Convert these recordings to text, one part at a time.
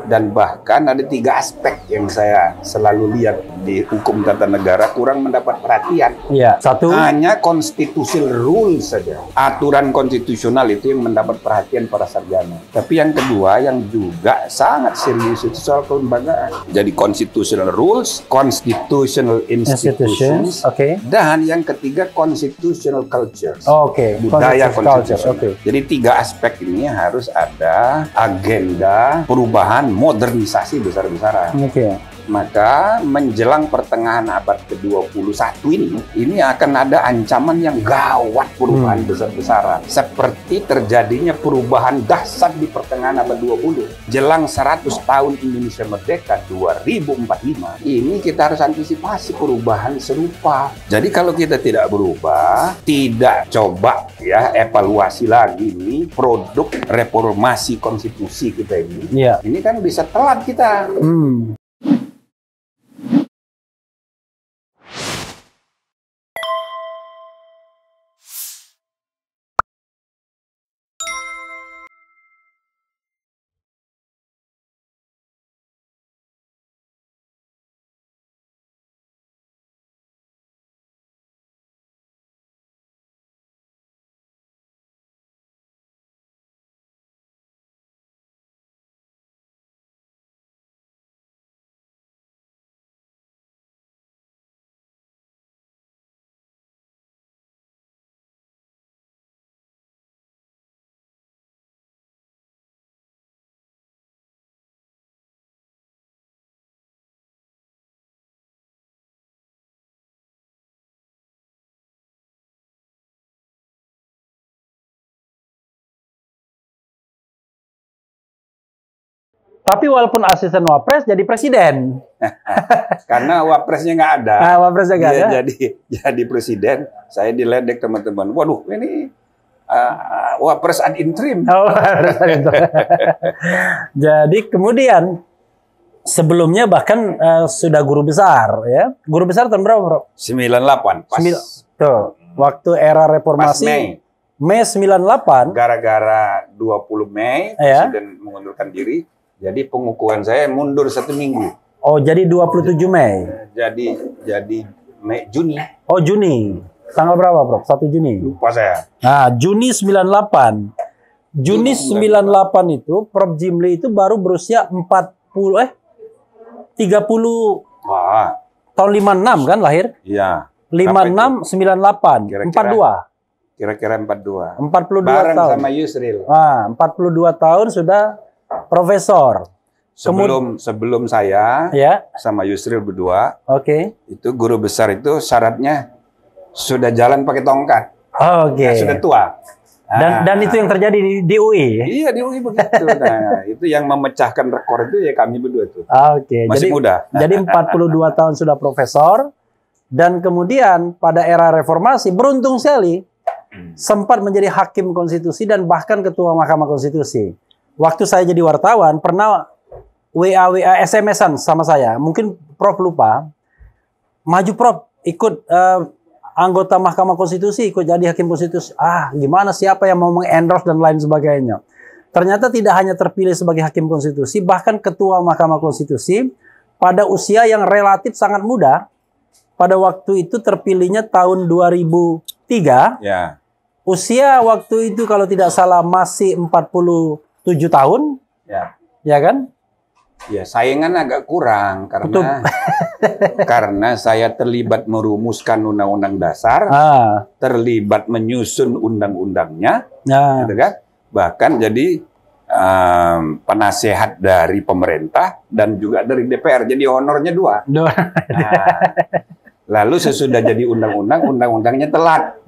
Dan bahkan ada 3 aspek yang saya selalu lihat di hukum tata negara kurang mendapat perhatian. Iya. Satu, Hanya constitutional rules saja. Aturan konstitusional itu yang mendapat perhatian para sarjana. Tapi yang kedua yang juga sangat serius itu soal kelembagaan. Jadi constitutional rules, constitutional institutions, oke. dan yang ketiga constitutional culture. Oke. Budaya Constitutional culture, konstitusional. oke. Jadi 3 aspek ini harus ada agenda perubahan modernisasi besar-besaran. Oke. Maka menjelang pertengahan abad ke-21 ini akan ada ancaman yang gawat perubahan besar-besaran. Seperti terjadinya perubahan dahsyat di pertengahan abad 20. Jelang 100 tahun Indonesia Merdeka 2045, ini kita harus antisipasi perubahan serupa. Jadi kalau kita tidak berubah, tidak coba ya evaluasi lagi ini produk reformasi konstitusi kita ini. Iya. Ini kan bisa telat kita. Tapi walaupun asisten wapres jadi presiden. Karena wapresnya nggak ada. Wapresnya nggak ada. Jadi presiden, saya diledek teman-teman. Waduh, ini wapres ad interim. Jadi kemudian sebelumnya bahkan sudah guru besar ya. Guru besar tahun berapa, Bro? 98 pas. Tuh, waktu era reformasi. Mei 98. Gara-gara 20 Mei presiden mengundurkan diri. Jadi pengukuhan saya mundur 1 minggu. Oh, jadi 27 Mei. Jadi Juni. Oh, Juni. Tanggal berapa, Bro? 1 Juni. Lupa saya. Nah, Juni 98. Juni 98 itu Prof Jimli itu baru berusia 30 Wah. tahun 56 kan lahir? Iya. 56 98 42. Kira-kira 42. 42 bareng tahun. Sama Yusril. 42 tahun sudah profesor. Sebelum saya sama Yusril berdua, itu guru besar itu syaratnya sudah jalan pakai tongkat. Sudah tua. Dan itu yang terjadi di UI. Iya, di UI begitu. Nah, itu yang memecahkan rekor itu ya kami berdua tuh. Masih muda. Jadi 42 tahun sudah profesor, dan kemudian pada era reformasi beruntung sekali sempat menjadi hakim konstitusi dan bahkan ketua Mahkamah Konstitusi. Waktu saya jadi wartawan pernah WA SMS-an sama saya. Mungkin Prof lupa. Maju Prof, ikut anggota Mahkamah Konstitusi, ikut jadi hakim konstitusi. Gimana, siapa yang mau mengendorse dan lain sebagainya. Ternyata tidak hanya terpilih sebagai hakim konstitusi, bahkan ketua Mahkamah Konstitusi pada usia yang relatif sangat muda. Pada waktu itu terpilihnya tahun 2003. Ya. Usia waktu itu kalau tidak salah masih 47 tahun. Ya kan? Ya, saingan agak kurang karena saya terlibat merumuskan undang-undang dasar, terlibat menyusun undang-undangnya, gitu kan? Bahkan jadi penasehat dari pemerintah dan juga dari DPR, jadi honornya 2. Lalu sesudah jadi undang-undangnya telat.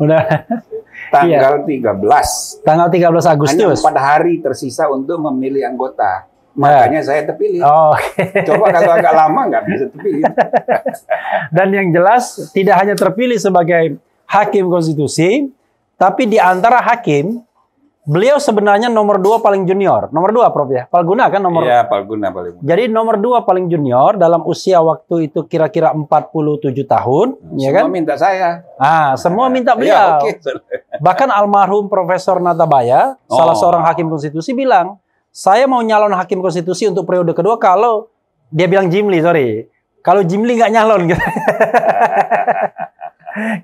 Tanggal 13. Tanggal 13 Agustus. Hanya 4 hari tersisa untuk memilih anggota. Makanya saya terpilih. Coba kalau agak lama nggak bisa terpilih. Dan yang jelas tidak hanya terpilih sebagai hakim konstitusi, tapi di antara hakim, beliau sebenarnya nomor 2 paling junior. Nomor 2, Prof ya? Palguna kan nomor? Iya, Palguna paling. Jadi nomor 2 paling junior dalam usia waktu itu kira-kira 47 tahun. Ya kan? Semua minta saya. Semua minta beliau. Ya, Bahkan almarhum Profesor Natabaya, salah seorang hakim konstitusi bilang, saya mau nyalon hakim konstitusi untuk periode kedua kalau dia bilang Jimli, sorry. Kalau Jimli nggak nyalon gitu.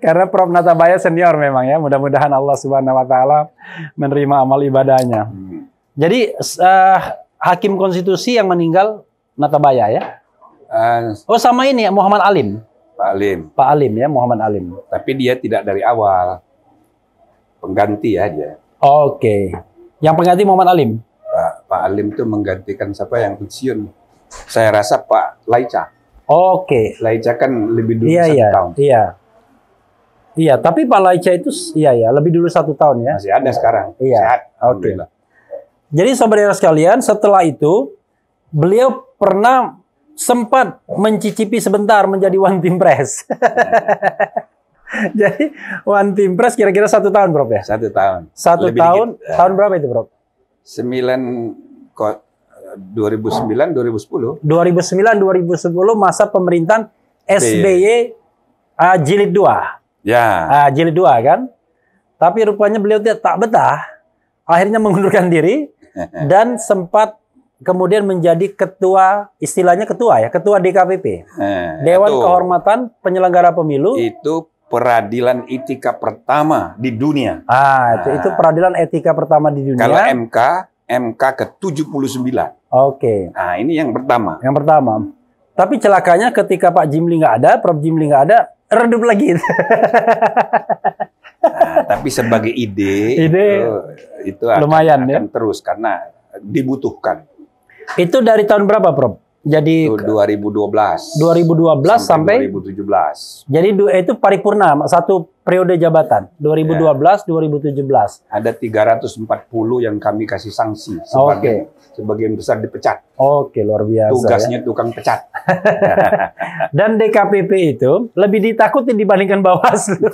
Karena Prof Natabaya senior memang ya. Mudah-mudahan Allah Subhanahu wa taala menerima amal ibadahnya. Jadi hakim konstitusi yang meninggal Natabaya ya. Oh sama ini ya Muhammad Alim. Pak Alim. Pak Alim ya, Muhammad Alim. Tapi dia tidak dari awal. Pengganti aja. Oke. Yang pengganti Muhammad Alim. Pak Alim itu menggantikan siapa yang pensiun? Saya rasa Pak Laica. Oke. Laica kan lebih dulu Iya, 1 tahun. Iya. Iya, tapi Pak Laica itu lebih dulu 1 tahun ya. Masih ada sekarang. Iya. Sehat. Oke. Jadi saudara sekalian, setelah itu beliau pernah sempat mencicipi sebentar menjadi One Team Press. Jadi One Team Press kira-kira 1 tahun, Bro ya? 1 tahun. 1 Lebih tahun. dikit. Tahun berapa itu, Bro? 2009 2010. 2009 2010 masa pemerintahan SBY jilid 2. Ya. Jilid 2 kan? Tapi rupanya beliau tak betah. Akhirnya mengundurkan diri dan sempat kemudian menjadi ketua, istilahnya ketua DKPP. Dewan itu, Kehormatan Penyelenggara Pemilu. Itu peradilan etika pertama di dunia. Itu peradilan etika pertama di dunia. Kalau MK ke-79. Oke. Nah, ini yang pertama. Yang pertama. Tapi celakanya ketika Pak Jimli nggak ada, Prof Jimli nggak ada, redup lagi. Tapi sebagai ide itu lumayan akan terus karena dibutuhkan. Itu dari tahun berapa, Prof? Jadi itu 2012 sampai 2017. Jadi itu paripurna, 1 periode jabatan 2012-2017. Ada 340 yang kami kasih sanksi. Sebagian besar dipecat. Oke, luar biasa. Tugasnya ya. Tukang pecat. Dan DKPP itu lebih ditakuti dibandingkan Bawaslu.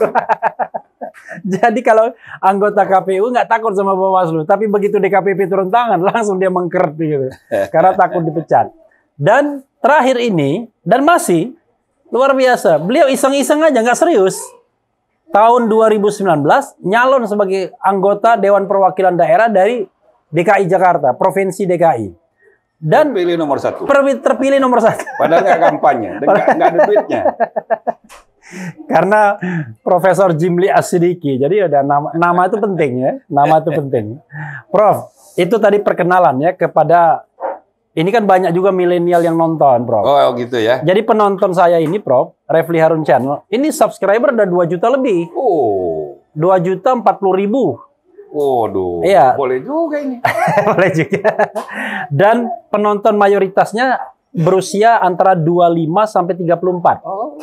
Jadi kalau anggota KPU nggak takut sama Bawaslu, tapi begitu DKPP turun tangan langsung dia mengkeret gitu, karena takut dipecat. Dan terakhir ini, dan masih luar biasa, beliau iseng-iseng aja, nggak serius. Tahun 2019, nyalon sebagai anggota Dewan Perwakilan Daerah dari DKI Jakarta, Provinsi DKI. Dan terpilih nomor 1. Terpilih nomor 1. Padahal nggak kampanye, dan nggak ada duitnya. Karena Profesor Jimli As-Sidiki. Jadi ada nama itu penting ya. Nama itu penting. Prof, itu tadi perkenalan ya kepada. Ini kan banyak juga milenial yang nonton, Prof. Oh, gitu ya. Jadi penonton saya ini, Prof, Refli Harun Channel, ini subscriber udah 2 juta lebih. Oh. 2.040.000. Waduh. Iya. Boleh juga ini. Boleh juga. Dan penonton mayoritasnya berusia antara 25 sampai 34. Oh.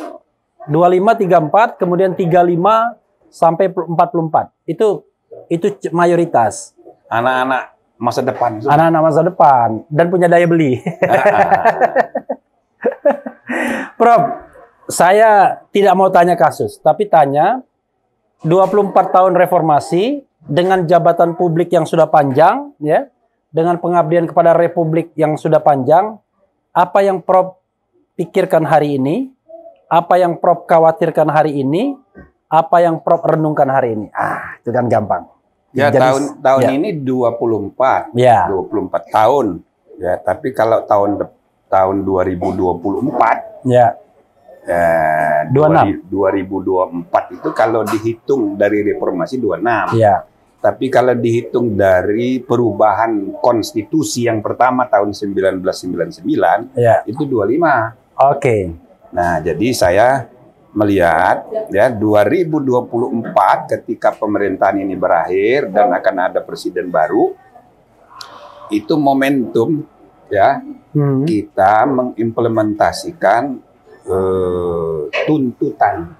25, 34, kemudian 35 sampai 44. Itu mayoritas. Anak-anak masa depan. Anak-anak masa depan dan punya daya beli. Prof, saya tidak mau tanya kasus, tapi tanya 24 tahun reformasi dengan jabatan publik yang sudah panjang, ya, dengan pengabdian kepada Republik yang sudah panjang, apa yang Prof pikirkan hari ini, apa yang Prof khawatirkan hari ini, apa yang Prof renungkan hari ini? Itu kan gampang. Ya, jadi, tahun ini 24. Ya. 24 tahun. Ya, tapi kalau tahun 2024 ya. 2024 itu kalau dihitung dari reformasi 26. Ya. Tapi kalau dihitung dari perubahan konstitusi yang pertama tahun 1999, ya, itu 25. Oke. Nah, jadi saya melihat ya 2024 ketika pemerintahan ini berakhir dan akan ada presiden baru, itu momentum ya kita mengimplementasikan tuntutan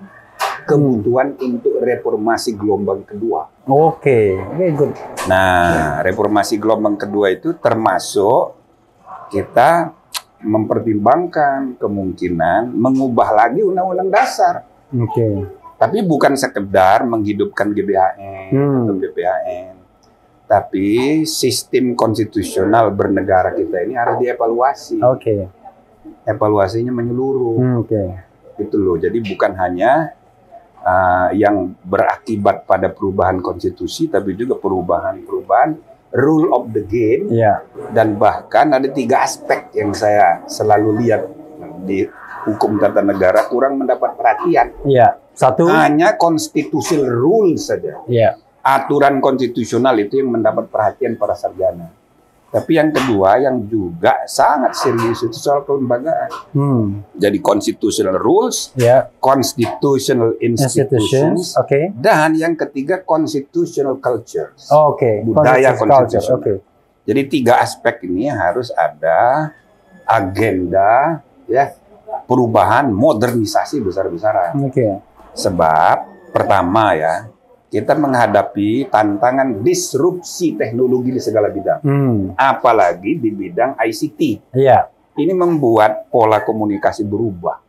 kebutuhan untuk reformasi gelombang kedua. Oke, good. Nah, reformasi gelombang kedua itu termasuk kita mempertimbangkan kemungkinan mengubah lagi Undang-Undang Dasar. Oke. Tapi bukan sekedar menghidupkan GBHN atau BPHN. Tapi sistem konstitusional bernegara kita ini harus dievaluasi. Oke. Evaluasinya menyeluruh. Oke. Gitu loh. Jadi bukan hanya yang berakibat pada perubahan konstitusi, tapi juga perubahan rule of the game, Ya. dan bahkan ada 3 aspek yang saya selalu lihat di hukum tata negara kurang mendapat perhatian. Ya. Satu. Hanya constitutional rule saja. Ya. Aturan konstitusional itu yang mendapat perhatian para sarjana. Tapi yang kedua yang juga sangat serius itu soal kelembagaan. Jadi constitutional rules, Ya. constitutional institutions, Oke. dan yang ketiga constitutional cultures. Oke. Budaya Culture. konstitusional. Oke. Jadi 3 aspek ini harus ada agenda ya perubahan modernisasi besar-besaran. Oke. Sebab pertama ya, kita menghadapi tantangan disrupsi teknologi di segala bidang. Apalagi di bidang ICT. Iya. Ini membuat pola komunikasi berubah.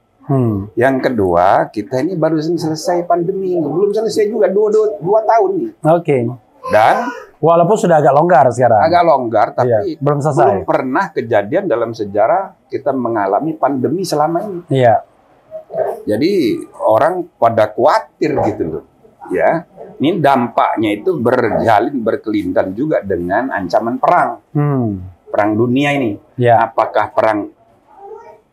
Yang kedua, kita ini baru selesai pandemi. Belum selesai juga, 2 tahun nih. Oke. Dan Walaupun sudah agak longgar sekarang. agak longgar, tapi Iya, belum selesai. pernah kejadian dalam sejarah kita mengalami pandemi selama ini. Iya. Jadi orang pada khawatir gitu loh. Ya, ini dampaknya itu berkelindan juga dengan ancaman perang. Perang dunia ini. Ya. Apakah perang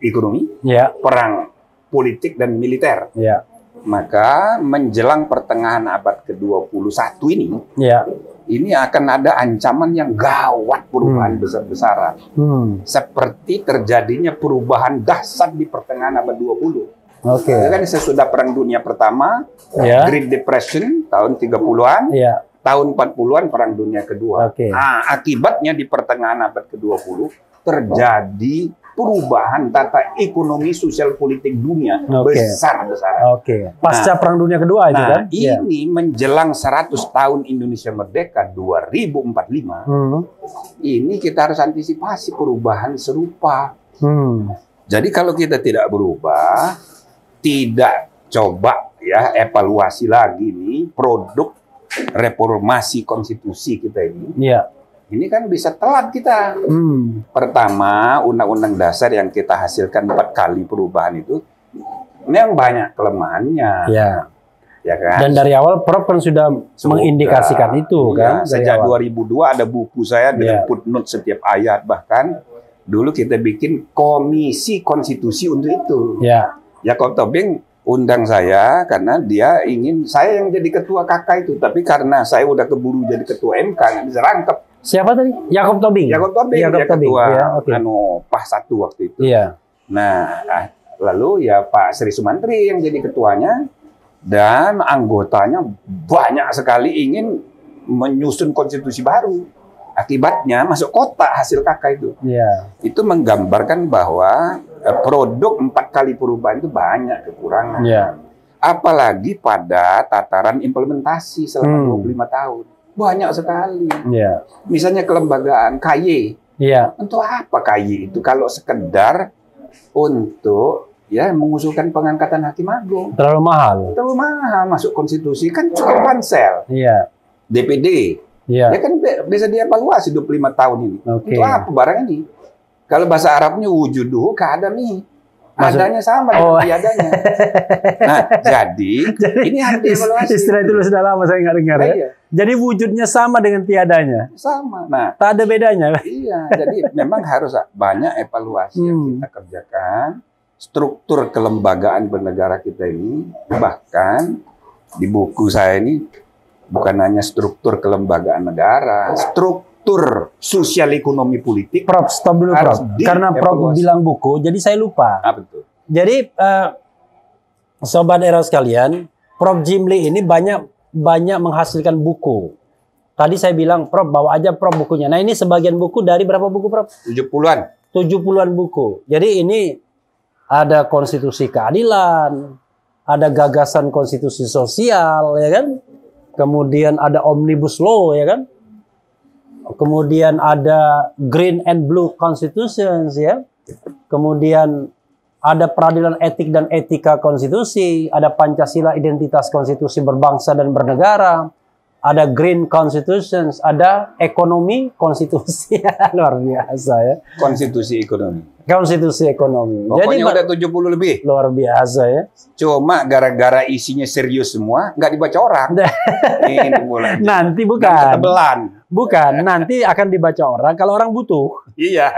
ekonomi, Ya. perang politik dan militer. Ya. Maka menjelang pertengahan abad ke-21 Ya. ini akan ada ancaman yang gawat perubahan besar-besaran. Seperti terjadinya perubahan dahsyat di pertengahan abad 20. Oke. Kan sesudah Perang Dunia Pertama, Ya. Great Depression tahun 30-an, Ya. tahun 40-an Perang Dunia Kedua. Oke. Nah, akibatnya di pertengahan abad ke-20 terjadi perubahan tata ekonomi sosial politik dunia Oke. besar-besaran. Oke. Pasca Perang Dunia Kedua itu kan? Iya. Ini menjelang 100 tahun Indonesia Merdeka 2045, ini kita harus antisipasi perubahan serupa. Jadi kalau kita tidak berubah, tidak coba ya evaluasi lagi nih produk reformasi konstitusi kita ini kan bisa telat kita. Pertama, undang-undang dasar yang kita hasilkan 4 kali perubahan itu memang banyak kelemahannya. Ya. Ya kan? Dan dari awal Prof kan sudah mengindikasikan itu ya, kan? Sejak 2002 ada buku saya dengan footnote setiap ayat, bahkan dulu kita bikin komisi konstitusi untuk itu. Ya. Jacob Tobing undang saya karena dia ingin saya yang jadi ketua KK itu, tapi karena saya udah keburu jadi ketua MK nggak bisa rangkep. Siapa tadi? Jacob Tobing. Jacob Tobing dia ketua PAH 1 waktu itu. Iya. Nah, lalu ya Pak Sri Sumantri yang jadi ketuanya dan anggotanya banyak sekali ingin menyusun konstitusi baru. Akibatnya masuk kotak hasil KK itu. Iya. Itu menggambarkan bahwa produk 4 kali perubahan itu banyak kekurangan. Iya. Apalagi pada tataran implementasi selama 25 tahun. Banyak sekali. Iya. Misalnya kelembagaan KY. Iya. Untuk apa KY itu kalau sekedar untuk ya mengusulkan pengangkatan hakim agung? Terlalu mahal. Terlalu mahal masuk konstitusi, kan cukup pansel. Iya. DPD. Iya. Ya kan bisa dievaluasi 25 tahun ini. Oke. Untuk apa barang ini? Kalau bahasa Arabnya wujuduhu keadami. Adanya sama dengan tiadanya. Nah, jadi ini harus dievaluasi. Istilah itu sudah lama saya nggak dengar ya. Iya. Jadi wujudnya sama dengan tiadanya. Sama. Nah, Tak ada bedanya. iya. Jadi memang harus banyak evaluasi yang kita kerjakan. Struktur kelembagaan bernegara kita ini, bahkan di buku saya ini bukan hanya struktur kelembagaan negara, struktur sosial ekonomi politik. Prof, stop dulu Prof. Karena Prof bilang buku, jadi saya lupa. Betul. Jadi Sobat Era sekalian, Prof Jimli ini banyak menghasilkan buku. Tadi saya bilang, Prof bawa aja Prof bukunya. Nah ini sebagian buku dari berapa buku Prof? 70-an. 70-an buku. Jadi ini ada konstitusi keadilan, ada gagasan konstitusi sosial, ya kan? Kemudian ada omnibus law, ya kan? Kemudian ada green and blue constitutions, ya. Kemudian ada peradilan etik dan etika konstitusi, ada Pancasila identitas konstitusi berbangsa dan bernegara, ada green constitutions, ada ekonomi konstitusi. Luar biasa ya. Konstitusi ekonomi. Konstitusi ekonomi. Pokoknya udah 70 lebih. Luar biasa ya. Cuma gara-gara isinya serius semua, nggak dibaca orang. Ini mulai. Nanti bukan. Ketebelan. Bukan, nanti akan dibaca orang kalau orang butuh. Iya.